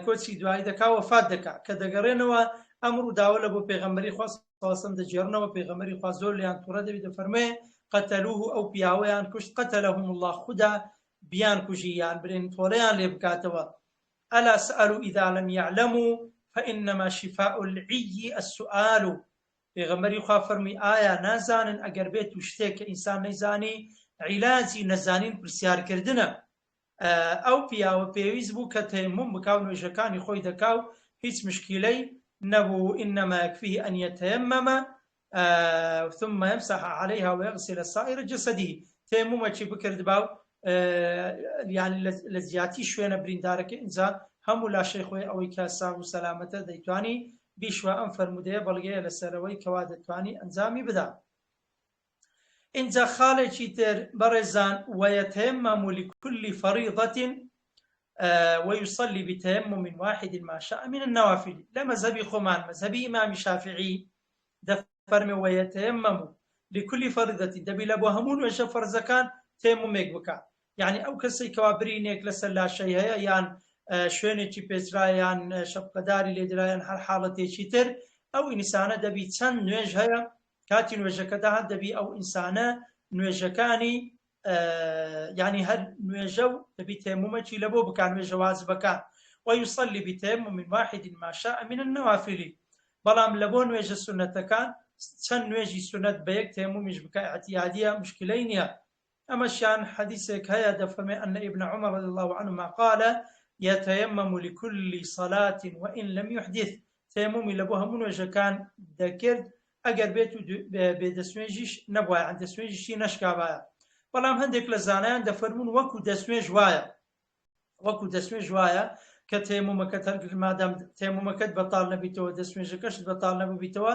کۆچی دوایی دەکا وەفات دەکا کە دەگەڕێنەوە ئەمر و داوە لە بۆ پێغەمبەری خوا سەڵسەم دەجێڕنەوە پێغەمبەری خوا زۆر لێیان تووڕە دەبی دەفەرمێ قەتەلوه ئەو پیاوەیان کوشت قەتەلەهم الله خودا بیان کوژی یان برێن تۆڕەیان لێ بکاتەوە ئەلا سەئەلوا ئیذا لەم یعلەموا فإنما شفاء العی السؤال پێغەمبەری خوا فەرمی ئایا نازانن ئەگەر بێت و شتێک کە ئینسان نەیزانی عیلاجی نەزانین پرسیارکردنە ئەو پیاوە پێویست بوو کە تەیەموم بکاو نوێژەکانی خۆی دەکاو هیچ مشکلەی نەبوو إنما يكفيه أن يتيمم ثم يمسح عليها ويغسل سائر جسده تيممەکی بکرد باو يعني لە زیاتی شوێنە بریندارەکە ئینجا هەموو لاشەی خۆی ئەوەی کە ساغ و سەلامەتە دەیتوانی بیشوە ئەم فەرمودەیە بەڵگەیە لەسەرەوەی کەوا دەتوانی ئەنجامی بدا اینجا خاڵێکی تر بەڕێزان ويتيمم لكل فريضة ويصلي بتيمم واحد ما شاء من النوافل لا مذهبي خمان مذهبي إمام شافعي دفرمي ويتيمم لكل فريضة دبي لبو همون وش فرزكان تيممك بكا يعني أو كسي كوابرينيك لسلا شيء يان شوێنێکی پێچرایان شەپقەداری لێدرایان هەر حاڵەتێکی تر ئەو ئینسانە دەبی چەند نوێژ هەیە کاتی نوێژەکەدا هەر دەبی ئەو ئینسانە نوێژەکانی يعني هەر نوێژە و دەبی تەیەممەکی لە بۆ بکات نوێژە واجبەکان ويصلي بتيمم واحد ما شاء من النوافل بەڵام لە بۆ نوێژە سونەتەکان چەند نوێژی سونەت بە یەک تەیەمممیش بکە اعتیادیە مشکلەی نییە ئەمەشیان حەدیثێک هەیە دەفەرمێ أن ابن عمر رضي الله عنهما قال يتيمم لكل صلاة وإن لم يحدث تيممي لبو همون وجهكان دەکرد ئەگەر بێت و بێدەستنوێژیش نەبووە عن دەستنوێژیشی نەشکاوایە بەڵام هەندێک لە زانایان دەفەرمون وەکو دەستنوێژ وایە کە تەیەممەکەت هەرگز مادام تەیەممەکەت بەتاڵ نەبیتەوە دەستنوێژەکەشت بەتاڵ نەبووبیتەوە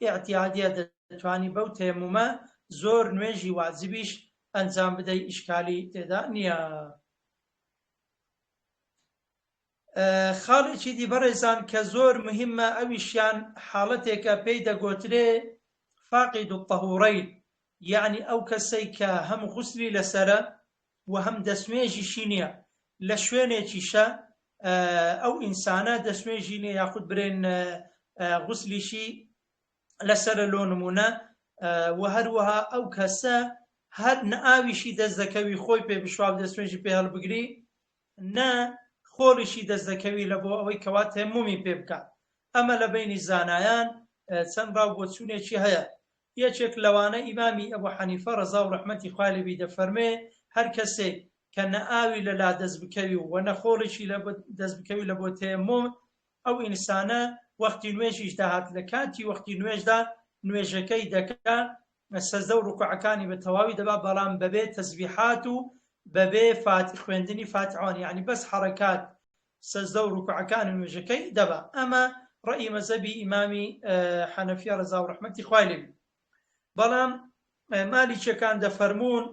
ئیعتیادیە دەتوانی بەو تەیەممە زۆر نوێژی واجبیش ئەنجام بدەی ئیشکالی تێدا نییە خاڵێکی دی بەڕێزان کە زۆر مهمە ئەویشیان حاڵەتێکە پێی دەگوترێ فاقد الطهورين يعني ئەو کەسەی کە هەم غوسلی لەسەرە و هەم دەستنوێژیشی نییە لە شوێنێکیشە ئەو ئینسانە دەستنوێژی نییە یاخود برێن غوسلیشی لەسەرە لۆ نمونە و هەروەها ئەو کەسە هەر نەئاویشی دەست دەکەوی خۆی پێ بشوا دەستنوێژی پێ هەڵبگری نە خۆڵیشی دەست دەکەوی لە بۆ ئەوەی کەوا تەیەمممی پێ بکات ئەمە لە بینی زانایان چەند ڕاو بۆچوونێکی هەیە یەکێک لەوانە ئیمامی ئەبوو حەنیفە ڕەزا و ڕەحمەتی خوای لێبی دەفەرمێ هەر کەسێک کە نەئاوی لەلا دەست بکەوی و نەخۆڵێکی دەست بکەوی لە بۆ تەیەممم ئەو ئینسانە وەختی نوێژیش داهات لە کاتی وەختی نوێژدا نوێژەکەی دەکا سەجدە و ڕوکوعەکانی بە تەواوی دەبا بەڵام بەبێ تەسبیحات و بەبێ خوێندنی فاتحەوان یعنی بەس حەرەکات سەجدە و ڕوکوعەکانی نوێژەکەی دەبا ئەمە ڕەئی مەذهبی ئیمامی حەنەفیە ڕەزا و ڕەحمەتی خوای لێبی بەڵام مالیکیەکان دەفەرمون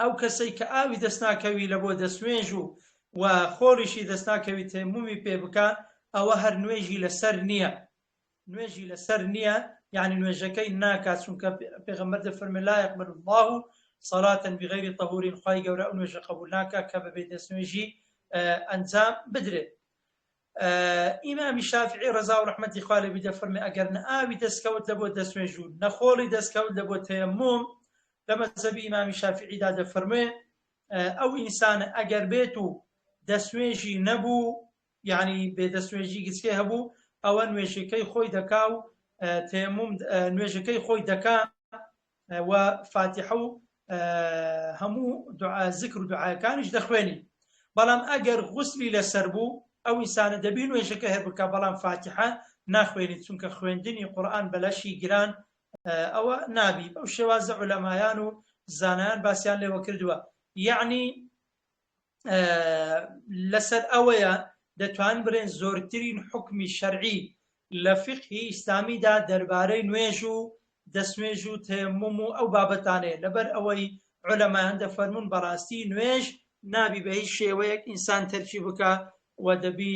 ئەو کەسەی کە ئاوی دەست ناکەوی لە بۆ دەستنوێژ و خۆڵیشی دەست ناکەوی تەیەمممی پێ بکە ئەوە هەر نوێژی لەسەر نییە يعني نوێژەکەی ناکات چونکە پێغەمبەر دەفەرمێ لا يقبل الله صلاة بغير طهور خوای گەورە ئەو نوێژە قبول ناکات کە بەبێ دەستنوێژی ئەنجام بدرێت ئیمامی شافعی ڕەزا و ڕەحمەتی خوا لێ بێ دەفەرمێ ئەگەر نە ئاوی دەستکەوت لە بۆ دەستنوێژوو نە خۆڵی دەستکەوت لە بۆ تەیەموم لە مەذهەبی ئیمامی شافعیدا دەفەرمێ ئەو ئینسانە ئەگەر بێت و دەستنوێژی نەبوو یعنی بێدەستنوێژی گچکێ هەبوو ئەوە نوێژەکەی خۆی دەکا و تەیەموم نوێژەکەی خۆی دەکا و فاتحە و هەموو ذکر و دوعاەکانیش دەخوێنی. بەڵام ئەگەر غوسلی لەسەر بوو ئەو ئینسانە دەبی نوێژەکە هەر بکە بەڵام فاتحە ناخوێنیت چونکە خوێندنی قورئان بەلەشی گران ئەوە نابی. بەو شێوازە عولەمایان و زانایان باسییان لێوە کردووە. یعنی لەسەر ئەوەیە دەتوان برێن زۆرترین حکمی شەرعی لە فقهی ئیسلامیدا دەربارەی نوێژ و دەستنوێژ و تەیەموم و ئەو بابەتانەیە لەبەر ئەوەی عولەمایان دەفەرمون بەڕاستی نوێژ نابی بە هیچ شێوەیەک ئینسان تەرکی بکە و دەبی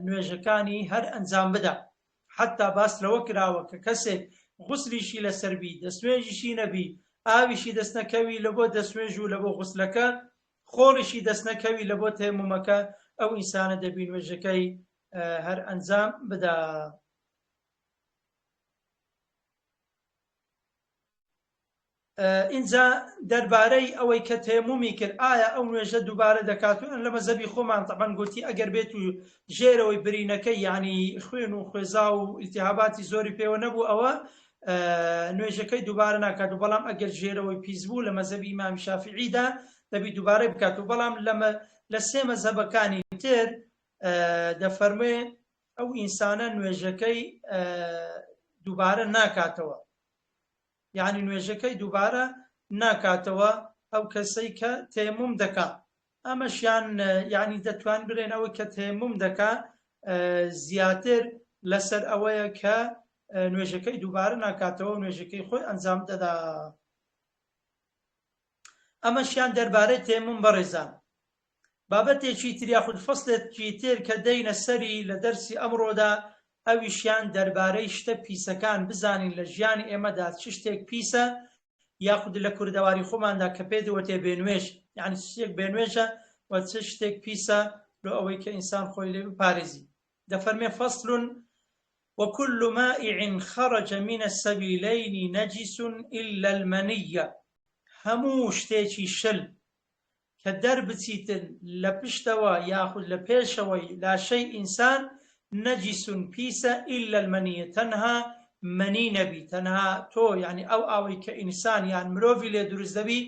نوێژەکانی هەر ئەنجام بدە. حتا باس لەوە کراوە کە کەسێک غوسلیشی لەسەربی دەستنوێژیشی نەبی ئاویشی دەست نەکەوی لە بۆ دەستنوێژ و لە بۆ غوسلەکە خۆڵیشی دەست نەکەوی لە بۆ تەیەمومەکە ئەو ئینسانە دەبی نوێژەکەی هەر ئەنجام بدە. اینجا دەربارەی ئەوەی کە تەیەمومی کرد ئایا ئەو نوێژە دووبارە دەکاتوان لە مەذهەبی خۆمان تەبەن گوتی ئەگەر بێت و ژێرەوەی برینەکەی یعنی خوێن و خوێزا و ئیلتیهاباتی زۆری پێوە نەبوو ئەوە نوێژەکەی دووبارە ناکات و بەڵام ئەگەر ژێرەوەی پیس بوو لە مەذهەبی ئیمامی شافعیدا دەبی دووبارە بکات و بەڵام لە سێ مەذهەبەکانی تر دەفەرمێ ئەو ئینسانە نوێژەکەی دووبارە ناکاتەوە یعنی نوێژەکەی دووبارە ناکاتەوە ئەو کەسەی کە تەیەموم دەکات. ئەمەشیان یعنی دەتوان برێن ئەوەی کە تەیەموم دەکات زیاتر لەسەر ئەوەیە کە نوێژەکەی دووبارە ناکاتەوە و نوێژەکەی خۆی ئەنجام دەدا. ئەمەشیان دەربارەی تەیەموم بەڕێزان. بابەتێکی تر یاخود فەسڵێکی تر کە دەینە سەری لە دەرسی ئەمڕۆدا ئەویشیان دەربارەی شتە پیسەکان بزانین لە ژیانی ئێمەدا چ شتێک پیسە یاخود لە کوردەواری خۆماندا کە پێدەوەتێ بێنوێژ یعنی شتێک بێنوێژە و چ شتێک پیسە لە ئەوەی کە ئینسان خۆی لێ بپارێزی. دەفەرمێ فەصل وكل مائع خرج من السبيلين نجس إلا المني هەموو شتێکی شل کە دەربچیتن لە پشتەوە یاخود لە پێشەوەی لاشەی ئینسان نەجیسون پیسە ئیلا المەنیە تەنها مەنی نەبی تەنها تۆ یعنی ئەو ئاوەی کە ئینسان یان مرۆڤی لێ دروست دەبی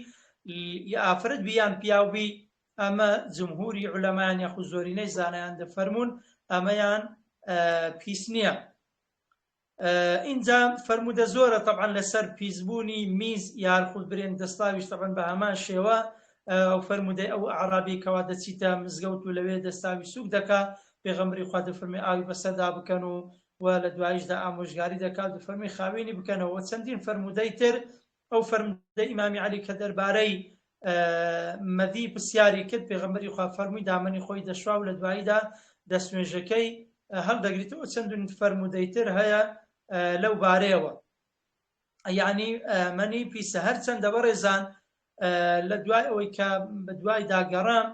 ئافرەت بیان پیاوبی ئەمە جمهوری عولەمایان یاخود زۆرینەی زانایان دەفەرمون ئەمەیان پیس نییە. اینجا فەرموودە زۆرە طبعا لەسەر پیسبوونی میز یاخود برێن دەستاویش طبعا بە هەمان شێوە ئەو فەرموودەی ئەو عەرابی کەوا دەچیتە مزگەوت و لەوێ دەستاوی سووک دەکا پێغەمبەری خوا دەفەرمێ ئاوی بەسەردا بکەن و لە دواییشدا ئامۆژگاری دەکات دەفەرمێ خاوێنی بکەنەوە. چەندین فەرموودەی تر ئەو فەرموودەی ئیمامی عەلی کە دەربارەی مەدی پرسیاری کرد پێغەمبەری خوا فەرمووی دامەنی خۆی دەشوا و لە دواییدا دەستنوێژەکەی هەڵدەگریتەوە. چەندین فەرموودەی تر هەیە لەو بارەیەوە. یعنی مەنی پیسە هەرچەندە بەڕێزان لە دوای ئەوەی کە بە دوای داگەڕام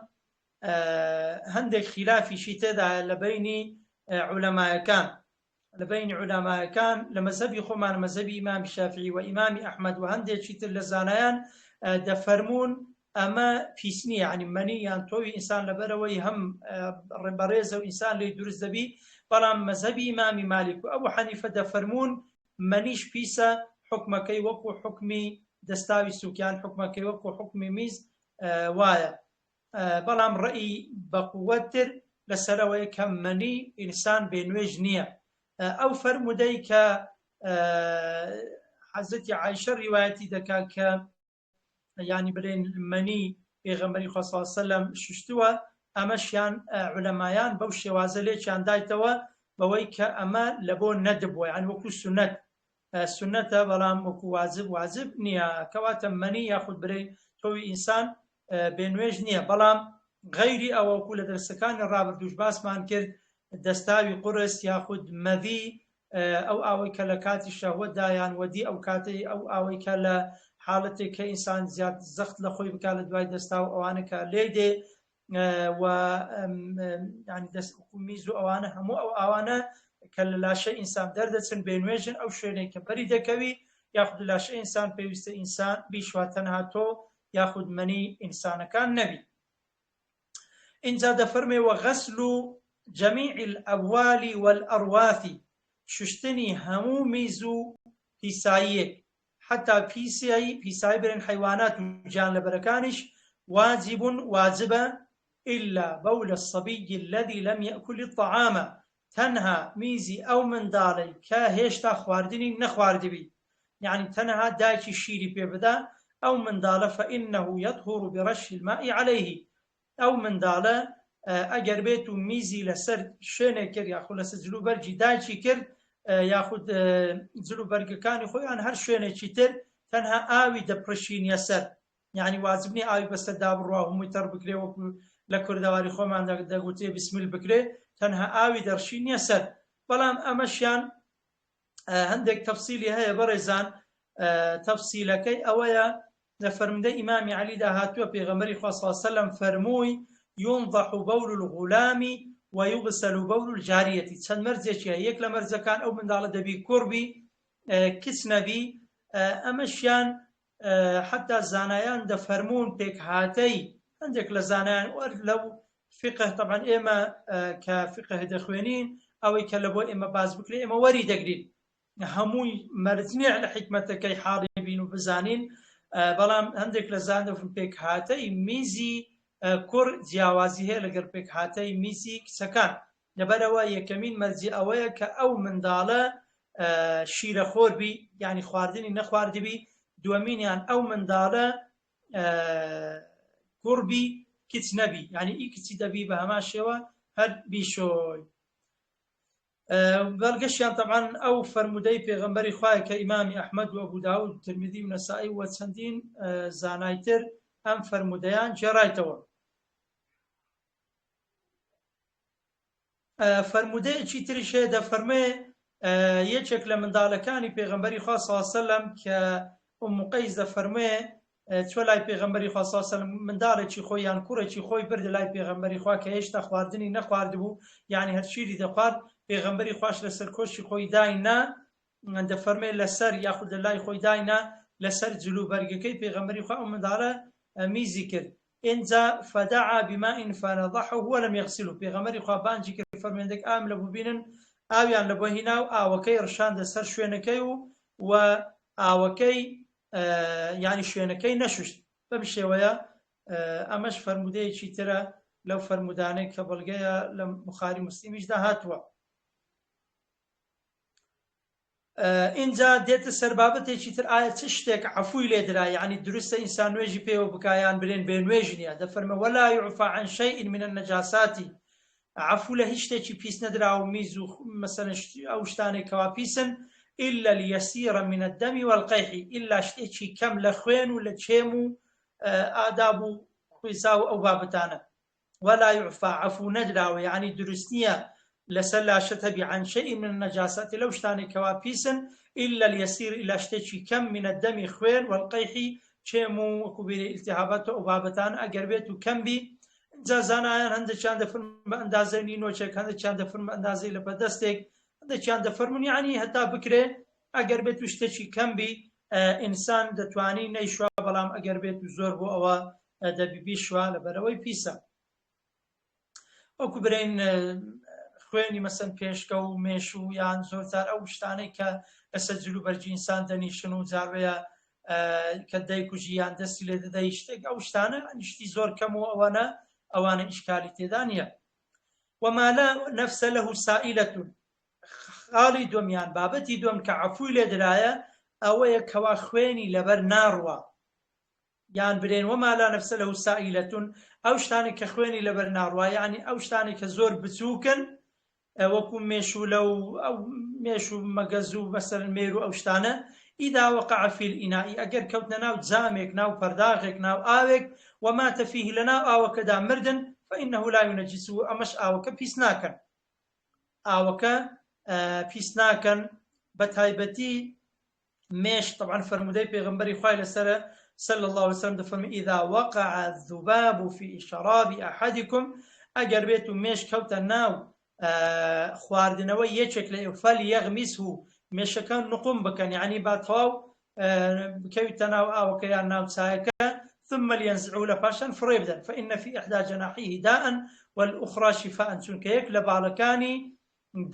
هەندێک خلافیشی تێدا لە بینی عولەمایەکان لە مەذهەبی خۆمان مەذهەبی ئیمامی شافعی و ئیمامی ئەحمەد و هەندێکی تر لە زانایان دەفەرمون ئەمە پیس نییە یعنی مەنی یان تۆوی ئینسان لەبەرەوەی هەم ڕێبەڕێزە و ئینسان لێی دروست دەبی. بەڵام مەذهەبی ئیمامی مالیک و ئەبوو حەنیفە دەفەرمون مەنیش پیسە حکمەکەی وەکو حکمی دەستاوی سووکیان حکمەکەی وەکو حکمی میز وایە. بەڵام ڕەئی بەقووەتر لەسەرەوەی کە مەنی ئینسان بێنوێژ نییە. ئەو فەرموودەی کە حەزرەتی عایشە ڕیوایەتی دەکات کە یعنی برێن مەنی پێغەمبەری خوا صلی الله علیه و سەلەم شوشتووە ئەمەشیان عولەمایان بەو شێوازە لێکیان دایتەوە بەوەی کە ئەمە لە بۆ نەدبووە یعنی وەکو سنەتە بەڵام وەکو واجب نییە کەواتە مەنی یاخود برێ تۆوی ئینسان بێنوێژ نییە. بەڵام غەیری ئەوەکو لە دەرسەکانی ڕابردوش باسمان کرد دەستاوی قورس یاخود مەدی ئەو ئاوەی کە لە کاتی شەهوەتدا یان وەدی ئەو کاتەی ئەو ئاوەی کە لە حاڵەتێک کە ئینسان زیاد زەخت لە خۆی بکات لە دوای دەستا و ئەوانە کە لێ دێ و يعني میز و ئەوانە هەموو ئەو ئەوانە کە لە لاشەی ئینسان دەردەچن بێنوێژن ئەو شوێنەی کە بەری دەکەوی یاخود لاشەی ئینسان پێویستە ئینسان بیشوا تەنها تۆ یاخود منی ئینسانەکان نەبی. اینجا دەفەرمێ وەغەسل جەمیع الأبوال والأرواث ششتنی هەموو میز و پیساییەک حتا پیسایی برن حیوانات و جانلەبەرەکانیش واجب واجبە إلا بول الصبي الذي لم يأكل الطعام تەنها میزی ئەو منداڵی کە هێشتا خواردنی نەخواردبی يعني تەنها دایکی شیری پێ بدا ئەو منداڵە فإنه يطهر برش الماء عليه ئەو منداڵە ئەگەر بێت و میزی لەسەر شوێنێک کرد یاخود لەسەر جلوبەرجی دایکی کرد یاخود جلوبەرگەکانی خۆیان هەر شوێنێکی تر تەنها ئاوی دەپڕشینە سەر يعني واجبنی ئاوی بەسەر دابڕوا هەمووی تەڕ بکرێ وەکو لە کوردەواری خۆمان دەگوتێ بسمیل بکرێ تەنها ئاوی دەڕشینە سەر. بەڵام ئەمەشیان هەندێک تەفسیلی هەیە بەڕێزان. تەفسیلەکەی ئەوەیە لە فەرمودەی ئیمامی عەلیدا هاتووە پێغەمبەری خوا صلی الله علیه و سلم فەرمووی ينضح بول الغلام ويغسل بول الجارية چەند مەرجێکی هەیە. یەک لە مەرجەکان ئەو منداڵە دەبی کوڕبی کچ نەبی. ئەمەشیان حتا زانایان دەفەرمون پێک هاتەی هەندێک لە زانایان لەو فقه طبعا ئێمە کە فقه دەخوێنین ئەوەی کە لە بۆ ئێمە باز بکرێ ئێمە وەری دەگرین هەمووی مەرجنێ لە حکمەتەکەی حاڵی بین و بزانین. بەڵام هەندێک لە زان دەفرن پێک هاتەی میزی کوڕ جیاوازی هەیە لەگەر پێک هاتەی میزی کچەکان. لەبەرەوە یەکەمین مەرجی ئەوەیە کە ئەو منداڵە شیرەخۆربی یعنی خواردنی نەخواردبی. دووەمینیان ئەو منداڵە کوڕبی کچ نەبی یعنی ئی کچی دەبی بە هەمان شێوە هەر بیشۆی. بەڵگەشیان طبعا ئەو فەرمودەی پێغەمبەری خوایە کە ئیمامی ئەحمەد و ئەبوو داود ترمذی و نەسائی و چەندین زانایتر ئەم فەرمودەیان جێڕایتەوە. فەرمودەیەکی تریش هەیە دەفەرمێ یەکێک لە منداڵەکانی پێغەمبەری خوا صلی الله علیه و سلم کە ئوم قەیس دەفەرمێ چوە لای پێغەمبەری خوا صلی الله علیه و سلم منداڵێکی خۆی یان کوڕێکی خۆی برد لای پێغەمبەری خوا کە هێشتا خواردنی نەخواردبوو یعنی هەر شیری دەخوارد. پێغەمبەری خوش لەسەر کۆشی خۆی داینا دەفەرمێ لەسەر یاخود لە لای خۆی داینا لەسەر جلوبەرگەکەی پێغەمبەری خوا ئەو منداڵە میزی کرد. اینجا فدعا بماء فنضحه ولم يغسله پێغەمبەری خوا بانجی کرد فەرمێندەک ئام لە ببینن ئاویان لە بۆ هینا و ئاوەکەی ڕشاندە سەر شوێنەکەی و ئاوەکەی یعنی شوێنەکەی نەشوشت. بەم شێوەیە ئەمەش فەرمودەیەکی ترە لەو فەرمودانەی کە بەڵگەیە لە بوخاری موسلیمیشدا هاتووە. اینجا دێتە سەر بابەتێکی تر ئایا چ شتێک عەفووی لێ درا یعنی دروستە ئینسان نوێژی پێوە بکایان برێن بێ نوێژ نییە. دەفەرمێ ولا يعفى عن شيء من النجاسات عەفوو لە هیچ شتێکی پیس نەدرا و میز و مەسەلەن ئەو شتانێک کەوا پیسن إلا اليسير من الدم والقيح إلا شتێکی کەم لە خوێن و لە چێم و ئاداب و خویسا و ئەو بابەتانە. ولا يعفى عەفوو نەدراوە یعنی دروست نییە لەسەر لاشە هەبی عن شيء من النجاسات لەو شتانێک کەوا پیسن إلا اليسير إلا شتێکی کەم من الدم خوێن والقيح چێم و وەکو بێ التهابات و ئەو بابەتان ئەگەر بێت و کەم بی. اینجا زانایان هەندێکیان دەفەرمون بە ئەندازەی نینۆچێک هەندێکیان دەفەرمون بە ئەندازەی لەبەردەستێک هەندێکیان دەفەرمون یعنی هەتا بکرێ ئەگەر بێت و شتێکی کەم بی ئینسان دەتوانی نەیشوا بەڵام ئەگەر بێت و زۆر بۆ ئەوە دەبی بیشوا لەبەرەوەی پیسە. وەکو برین خوێنی مەسەن پێشکە و مێش و یان زۆرجار ئەو شتانەی کە لەسەر جلوبەرجی ئینسان دەنیشن و جاروەیە کە دایکوژی یان دەستی لێ دەدەی شتێک ئەو شتانە نیشتی زۆر کەم و ئەوانە ئیشکالی تێدا نییە. وما لا نفس له سائلة خاڵی دومیان بابەتی دوم کە عەفووی لێ درایە ئەوەیە کەوا خوێنی لەبەر ناڕوە یان برێن وما لا نفس له سائلة ئەو شتانێک کە خوێنی لەبەر ناڕوە یعنی ئەو شتانێک کە زۆر بچووکن وەکو مێش و لەو ئەو مێش و مەگەز و مەسەلەن مێر و ئەو شتانە ئیدا وەقع فی الئیناء ئەگەر کەوتنە ناو جامێک ناو پەرداغێک ناو ئاوێک ومات فیه لەناو ئاوەکەدا مردن فإنه لا ينجسه ئەمەش ئاوەکە پیس ناکەن. ئاوەکە پیس ناکەن بە تایبەتی مێش طبعا فەرمودەی پێغەمبەری خوای لەسەرە صلى الله عليه وسلم دفرمي إذا وقع الذباب في شراب أحدكم أجر بيت ميش كوتا ناو خواردنەوەی یەکێک لە ئێوفەلی یەغمیسه مێشەکان نقم بکەن یعنی با تەواو بکەویتە ناو ئاوەکەیان ناو چایەکە ثم لينزعوا لە پاشان فڕێ بدەن فإن في إحدى جناحيه داء والأخرى شفاء چونکە یەک لە باڵەکانی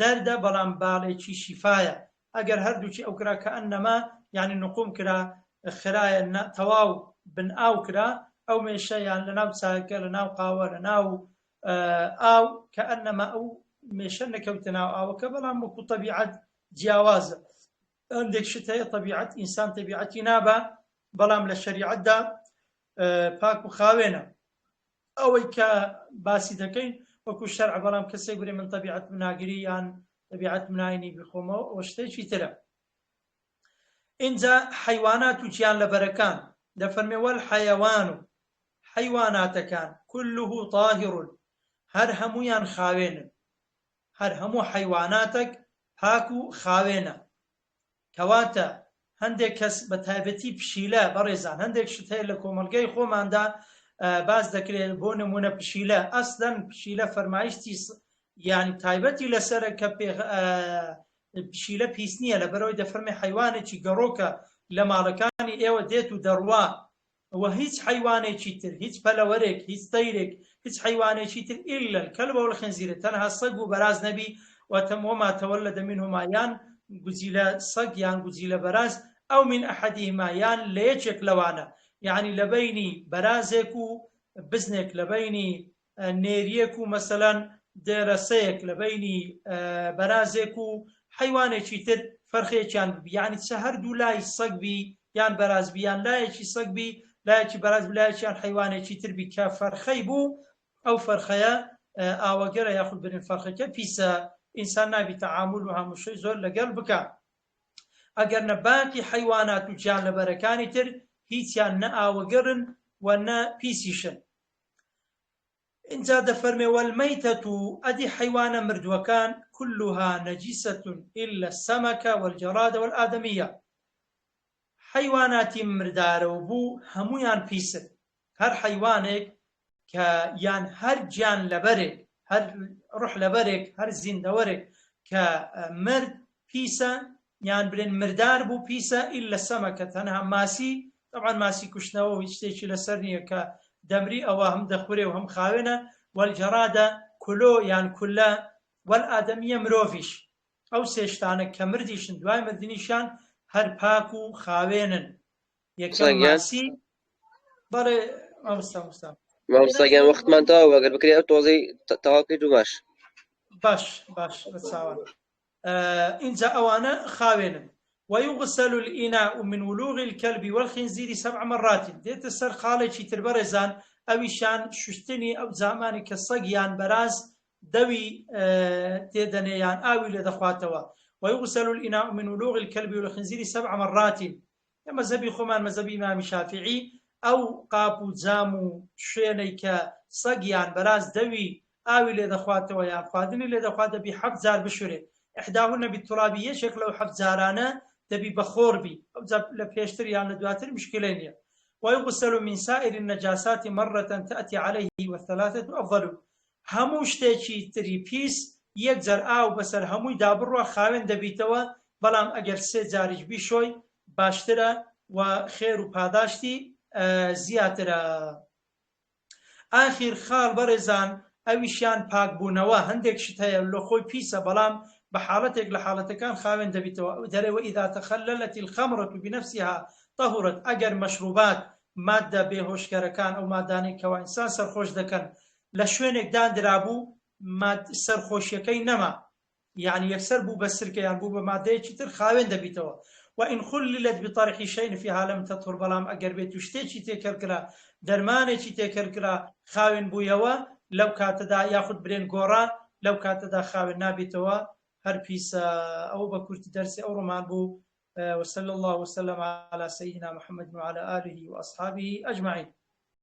دەردە بەڵام باڵێکی شیفایە ئەگەر هەردووچی ئەو کرا کە ئەنەما یعنی نقم کرا خرایە تەواو بن ئاو کرا ئەو مێشەیان لە ناو چایەکە لە ناو قاوە لە ناو ئاو کە ئەنەما ئەو مێشە نەکەوتە ناو ئاوەکە بەڵام وەکو تەبیعەت جیاوازە هەندێک شت هەیە تەبیعەت ئینسان تەبیعەتی نابە بەڵام لە شەریعەتدا پاک و خاوێنە ئەوەی کە باسی دەکەین وەکو شەرع بەڵام کەسێک بێ من تەبیعەت مناگری یان تەبیعەت مناینی بخۆمەوە ئەوە شتێکی ترە اینجا حیوانات و گیان لەبەرەکان دەفەرمێ وەالحەیەوان و حیواناتەکان كله طاهر هەر هەموویان خاوێنن هەر هەموو حیواناتێک پاک و خاوێنە کەواتە هەندێک کەس بە تایبەتی پشیلە بەڕێزان هەندێک شت هەیە لە کۆمەلگەی خۆماندا باز دەکرێت بۆ نمونە پشیلە ئەسڵەن پشیلە فەرمایشتی یانی تایبەتی لەسەرە کە پشیلە پیس نییە لەبەرەوەی دەفەرمێ حیوانێکی گەڕۆکە لە ماڵەکانی ئێوە دێت و دەڕوا و هیچ حیوانێکی تر هیچ پەلەوەرێک هیچ تەیرێک هیچ حیوانێکی تر ئیلا الکەلب والخنزیر تەنها سەگ و بەراز نەبی وما تولد منهما یان گوزیلە سەگ یان گوزیلە بەراز ئەو من ئەحەدیهما یان لە یەکێک لەوانە یعنی لە بەینی بەرازێک و بزنێک لە بەینی نێریەک و مەسەلەن دێرەسەیەک لە بەینی بەرازێک و حیوانێکی تر فەرخێکیان ببی یعنی چە هەردوو لای سەگ بی یان بەراز بی یان لایەکی سەگ بی لایەکی بەراز لایەکیان حیوانێکی تر بی کە فەرخەی بوو ئەو فەرخەیە ئاوەگەرە یاخود برین فەرخەکە پیسە ئینسان نابی تەعامل و هەمووشەی زۆر لەگەڵ بکە ئەگەر نە باقی حیوانات و گیان لەبەرەکانی تر هیچیان نە ئاوەگەرن و نە پیسیشن اینجا دەفەرمێ والمەیتەت و ئەدی حیوانە مردووەکان كلها نەجیسەة إلا السمك والجراد والآدمية حیواناتی مردارە و بوو هەمویان پیسن هەر حیوانێک کە یان هەر گیان لەبەرێک هەر ڕوح لەبەرێک هەر زیندەوەرێک کە مرد پیسە یان برێن مردار بوو پیسە ئیلا السەمەکە تەنها ماسی طبعا ماسی کوشتنەوە و هیچ شتێکی لەسەر نییە کە دەمری ئەوە هەم دەخورێ و هەم خاوێنە والجەرادە کولۆ یان کولە والئادەمیە مرۆڤیش ئەو سێشتانە کە مردیشن دوای مردنیشان هەر پاک و خاوێنن یەکەم ماسی بەڵێ مامۆستاگیان وەختمان تەواوە ئەگەر بکرێت ئەو تۆزەی تەواوکەی دوو باش بەچاوان اینجا ئەوانە خاوێنن ويغسل الإناء من ولوغ الكلب والخنزير 7 مرات دێتە سەر خاڵێکی تر بەڕێزان ئەویشان شوشتنی ئەو زامانی کە سەگیان بەراز دەوی تێدەنێیان ئاوی لێ دەخواتەوە ويغسل الإناء من ولوغ الكلب والخنزير 7 مرات مەذهبی خۆمان مەذهبی ئیمامی شافعی ئەو قاپ و جام و شوێنەی کە سەگیان بەراز دەوی ئاوی لێ دەخواتەوە یان خواردنی لێ دەخوات دەبی 7 جار بشورێ ئحداهن بالتراب یەکێک لەو 7 جارانە دەبی بەخۆر بی ئەو لە پێشتر یان لە دواتر مشکلەی نییە ويغسل من سائر النجاسات مرة تأتي عليه والثلاثة أفضل هەموو شتێکی تری پیس یەک جار ئاو بەسەر هەمووی دابڕوە خاوێن دەبیتەوە بەڵام ئەگەر 3 جاریش بیشۆی باشترە و خێر و پاداشتی زیاترە ئاخر خاڵ بەڕێزان ئەویشیان پاکبوونەوە هەندێک شت هەیە لە خۆی پیسە بەڵام بە حاڵەتێک لە حاڵەتەکان خاوێن دەبیتەوە دەرەوە إذا تخللت الخمرة بنفسها طهرت ئەگەر مەشروبات مادە بێهۆشکەرەکان ئەو مادانەی کەوا ئینسان سەرخۆش دەکەن لە شوێنێک دانرابوو سەرخۆشیەکەی نەما یعنی یەکسەر بوو بە سرکە یان بوو بە مادەیەکی تر خاوێن دەبیتەوە وإن خللت بطرح شيء فيها لم تطهر بەڵام ئەگەر بێت و شتێکی تێکەڵکرا دەرمانێکی تێکەڵکرا خاوێن بوویەوە لەو کاتەدا یاخود برێن گۆڕا لەو کاتەدا خاوێن نابێتەوە هەر پیسە ئەو بە کورتی دەرسی ئەو ڕۆمان بوو وصلى الله وسلم على سيدنا محمد وعلى آله وأصحابه أجمعين